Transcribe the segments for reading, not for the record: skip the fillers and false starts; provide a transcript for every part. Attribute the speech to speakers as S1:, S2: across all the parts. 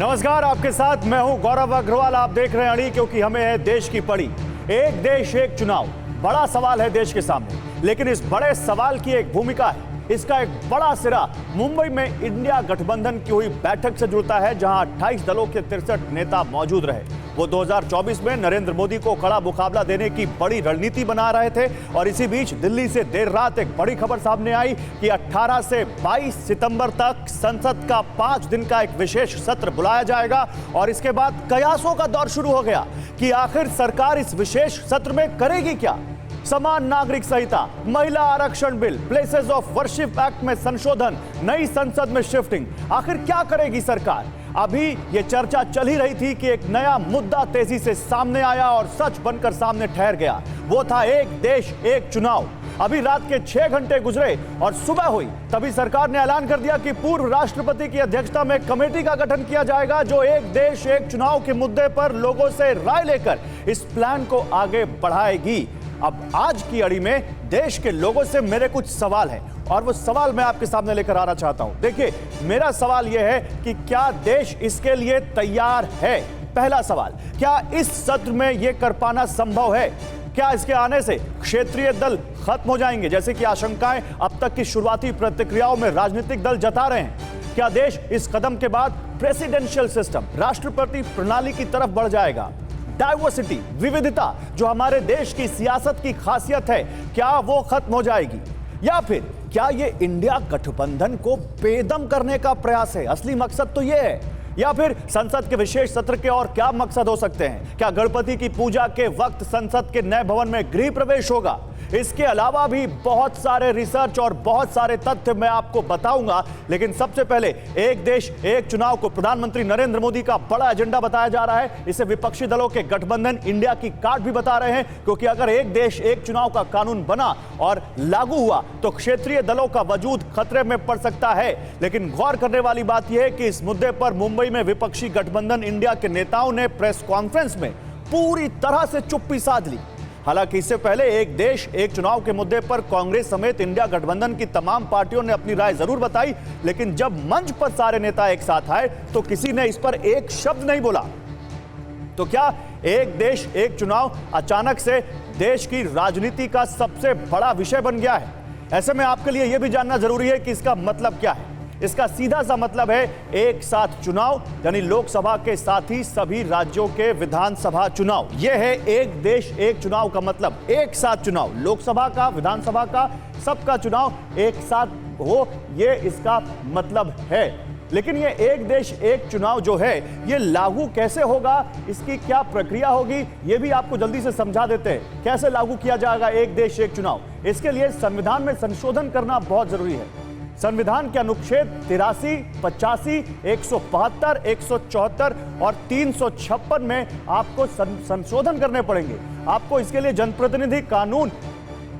S1: नमस्कार, आपके साथ मैं हूं गौरव अग्रवाल। आप देख रहे हैं अड़ी, क्योंकि हमें है देश की पड़ी। एक देश एक चुनाव, बड़ा सवाल है देश के सामने, लेकिन इस बड़े सवाल की एक भूमिका है। इसका एक बड़ा सिरा मुंबई में इंडिया गठबंधन की हुई बैठक से जुड़ता है, जहां 28 दलों के 63 नेता मौजूद रहे। वो 2024 में नरेंद्र मोदी को कड़ा मुकाबला देने की बड़ी रणनीति बना रहे थे। और इसी बीच दिल्ली से देर रात एक बड़ी खबर सामने आई कि 18 से 22 सितंबर तक संसद का 5 दिन का एक विशेष सत्र बुलाया जाएगा। और इसके बाद कयासों का दौर शुरू हो गया कि आखिर सरकार इस विशेष सत्र में करेगी क्या। समान नागरिक संहिता, महिला आरक्षण bill, places of worship act में संशोधन, नई संसद में शिफ्टिंग, आखिर क्या करेगी सरकार। अभी यह चर्चा चल ही रही थी कि एक नया मुद्दा तेजी से सामने आया और सच बनकर सामने ठहर गया। वो था एक देश एक चुनाव। अभी रात के 6 घंटे गुजरे और सुबह हुई तभी सरकार ने ऐलान कर दिया कि पूर्व राष्ट्रपति की अध्यक्षता में कमेटी का गठन किया जाएगा, जो एक देश एक चुनाव के मुद्दे पर लोगों से राय लेकर इस प्लान को आगे बढ़ाएगी। अब आज की अड़ी में देश के लोगों से मेरे कुछ सवाल हैं और वो सवाल मैं आपके सामने लेकर आना चाहता हूं। देखिए, मेरा सवाल यह है कि क्या देश इसके लिए तैयार है। पहला सवाल, क्या इस सत्र में यह कर पाना संभव है। क्या इसके आने से क्षेत्रीय दल खत्म हो जाएंगे, जैसे कि आशंकाएं अब तक की शुरुआती प्रतिक्रियाओं में राजनीतिक दल जता रहे हैं। क्या देश इस कदम के बाद प्रेसिडेंशियल सिस्टम, राष्ट्रपति प्रणाली की तरफ बढ़ जाएगा। डाइवर्सिटी, विविधता, जो हमारे देश की सियासत की खासियत है, क्या वो खत्म हो जाएगी। या फिर क्या ये इंडिया गठबंधन को बेदम करने का प्रयास है। असली मकसद तो ये है। या फिर संसद के विशेष सत्र के और क्या मकसद हो सकते हैं। क्या गणपति की पूजा के वक्त संसद के नए भवन में गृह प्रवेश होगा। इसके अलावा भी बहुत सारे रिसर्च और बहुत सारे तथ्य मैं आपको बताऊंगा, लेकिन सबसे पहले एक देश एक चुनाव को प्रधानमंत्री नरेंद्र मोदी का बड़ा एजेंडा बताया जा रहा है। इसे विपक्षी दलों के गठबंधन इंडिया की कार्ड भी बता रहे हैं, क्योंकि अगर एक देश एक चुनाव का कानून बना और लागू हुआ तो क्षेत्रीय दलों का वजूद खतरे में पड़ सकता है। लेकिन गौर करने वाली बात यह है कि इस मुद्दे पर मुंबई में विपक्षी गठबंधन इंडिया के नेताओं ने प्रेस कॉन्फ्रेंस में पूरी तरह से चुप्पी साध ली। हालांकि इससे पहले एक देश एक चुनाव के मुद्दे पर कांग्रेस समेत इंडिया गठबंधन की तमाम पार्टियों ने अपनी राय जरूर बताई, लेकिन जब मंच पर सारे नेता एक साथ आए तो किसी ने इस पर एक शब्द नहीं बोला। तो क्या एक देश एक चुनाव अचानक से देश की राजनीति का सबसे बड़ा विषय बन गया है। ऐसे में आपके लिए यह भी जानना जरूरी है कि इसका मतलब क्या है। इसका सीधा सा मतलब है एक साथ चुनाव, यानी लोकसभा के साथ ही सभी राज्यों के विधानसभा चुनाव। यह है एक देश एक चुनाव का मतलब। एक साथ चुनाव, लोकसभा का, विधानसभा का, सबका चुनाव एक साथ हो, यह इसका मतलब है। लेकिन ये एक देश एक चुनाव जो है, ये लागू कैसे होगा, इसकी क्या प्रक्रिया होगी, ये भी आपको जल्दी से समझा देते हैं। कैसे लागू किया जाएगा एक देश एक चुनाव। इसके लिए संविधान में संशोधन करना बहुत जरूरी है। संविधान के अनुच्छेद 83, 85, 172, 174 और 356 में आपको संशोधन करने पड़ेंगे। आपको इसके लिए जनप्रतिनिधि कानून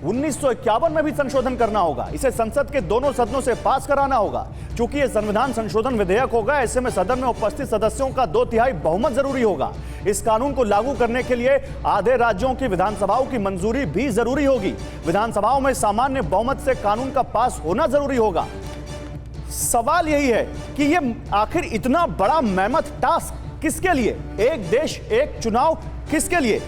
S1: 1951 में भी संशोधन करना होगा। इसे संसद के दोनों सदनों से पास कराना होगा। चूंकि यह संविधान संशोधन विधेयक होगा, ऐसे में सदन में उपस्थित सदस्यों का 2/3 बहुमत जरूरी होगा। इस कानून को लागू करने के लिए आधे राज्यों की विधानसभाओं की मंजूरी भी जरूरी होगी। विधानसभाओं में सामान्य बहुमत से कानून का पास होना जरूरी होगा। सवाल यही है कि यह आखिर इतना बड़ा मेहनत टास्क किसके लिए। एक देश एक चुनाव किसके लिए।